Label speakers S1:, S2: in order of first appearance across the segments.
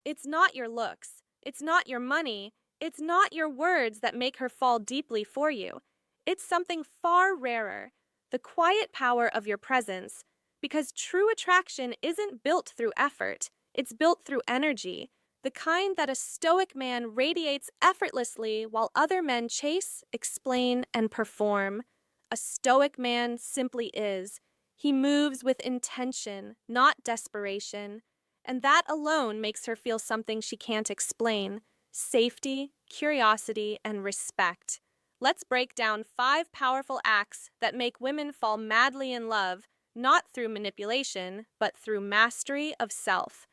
S1: It's not your looks. It's not your money. It's not your words that make her fall deeply for you. It's something far rarer, the quiet power of your presence, because true attraction isn't built through effort, it's built through energy, the kind that a stoic man radiates effortlessly while other men chase, explain, and perform. A stoic man simply is. He moves with intention, not desperation, and that alone makes her feel something she can't explain: safety, curiosity, and respect. Let's break down 5 powerful acts that make women fall madly in love, not through manipulation, but through mastery of self.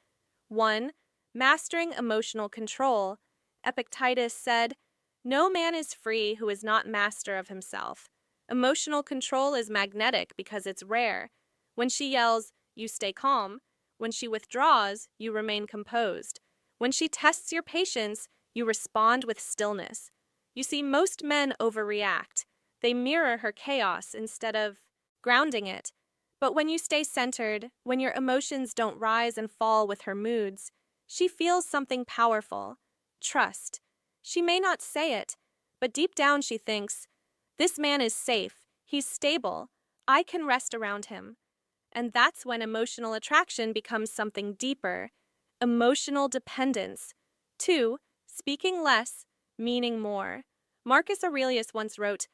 S1: 1. Mastering emotional control. Epictetus said, "No man is free who is not master of himself." Emotional control is magnetic because it's rare. When she yells, you stay calm. When she withdraws, you remain composed. When she tests your patience, you respond with stillness. You see, most men overreact. They mirror her chaos instead of grounding it. But when you stay centered, when your emotions don't rise and fall with her moods, she feels something powerful: trust. She may not say it, but deep down she thinks, this man is safe, he's stable, I can rest around him. And that's when emotional attraction becomes something deeper: emotional dependence. 2. Speaking less, meaning more. Marcus Aurelius once wrote,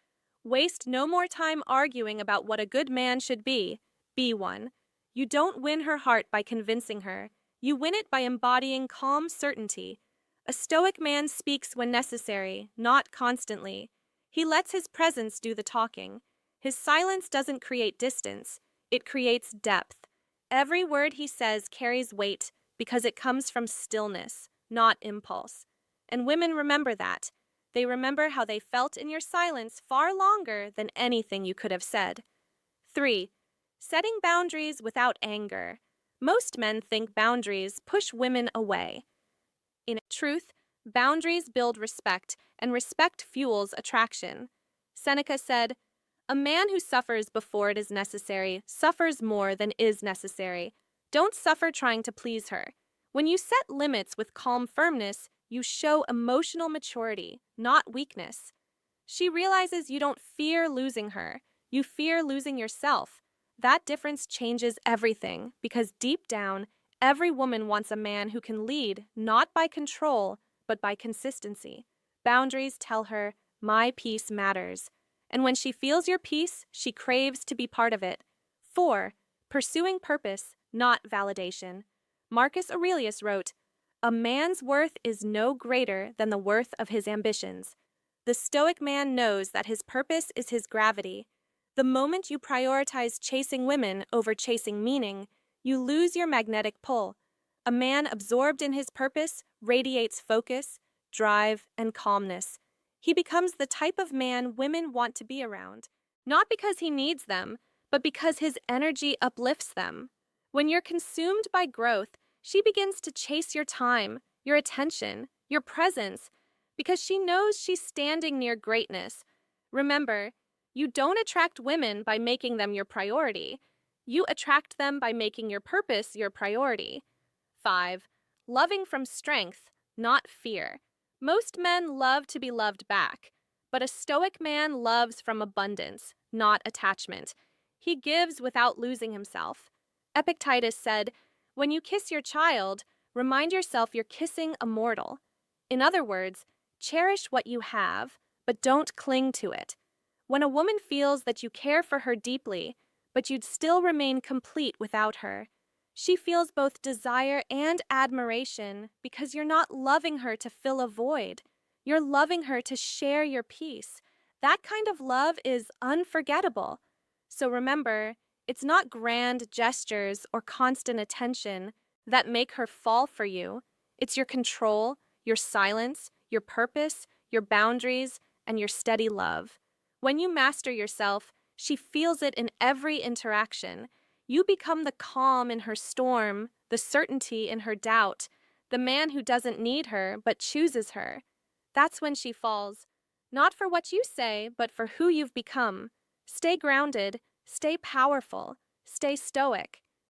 S1: "Waste no more time arguing about what a good man should be one." You don't win her heart by convincing her. You win it by embodying calm certainty. A stoic man speaks when necessary, not constantly. He lets his presence do the talking. His silence doesn't create distance, it creates depth. Every word he says carries weight because it comes from stillness, not impulse. And women remember that. They remember how they felt in your silence far longer than anything you could have said. 3. Setting boundaries without anger. Most men think boundaries push women away. In truth, boundaries build respect, and respect fuels attraction. Seneca said, "A man who suffers before it is necessary suffers more than is necessary." Don't suffer trying to please her. When you set limits with calm firmness, you show emotional maturity, not weakness. She realizes you don't fear losing her, you fear losing yourself. That difference changes everything, because deep down, every woman wants a man who can lead, not by control, but by consistency. Boundaries tell her, my peace matters. And when she feels your peace, she craves to be part of it. 4. Pursuing purpose, not validation. Marcus Aurelius wrote, "A man's worth is no greater than the worth of his ambitions." The stoic man knows that his purpose is his gravity. The moment you prioritize chasing women over chasing meaning, you lose your magnetic pull. A man absorbed in his purpose radiates focus, drive, and calmness. He becomes the type of man women want to be around, not because he needs them, but because his energy uplifts them. When you're consumed by growth, she begins to chase your time, your attention, your presence, because she knows she's standing near greatness. Remember, you don't attract women by making them your priority. You attract them by making your purpose your priority. 5. Loving from strength, not fear. Most men love to be loved back, but a stoic man loves from abundance, not attachment. He gives without losing himself. Epictetus said, "When you kiss your child, remind yourself you're kissing a mortal." In other words, cherish what you have, but don't cling to it. When a woman feels that you care for her deeply, but you'd still remain complete without her, she feels both desire and admiration, because you're not loving her to fill a void. You're loving her to share your peace. That kind of love is unforgettable. So remember, it's not grand gestures or constant attention that make her fall for you. It's your control, your silence, your purpose, your boundaries, and your steady love. When you master yourself, she feels it in every interaction. You become the calm in her storm, the certainty in her doubt, the man who doesn't need her but chooses her. That's when she falls, not for what you say, but for who you've become. Stay grounded, stay powerful, stay stoic.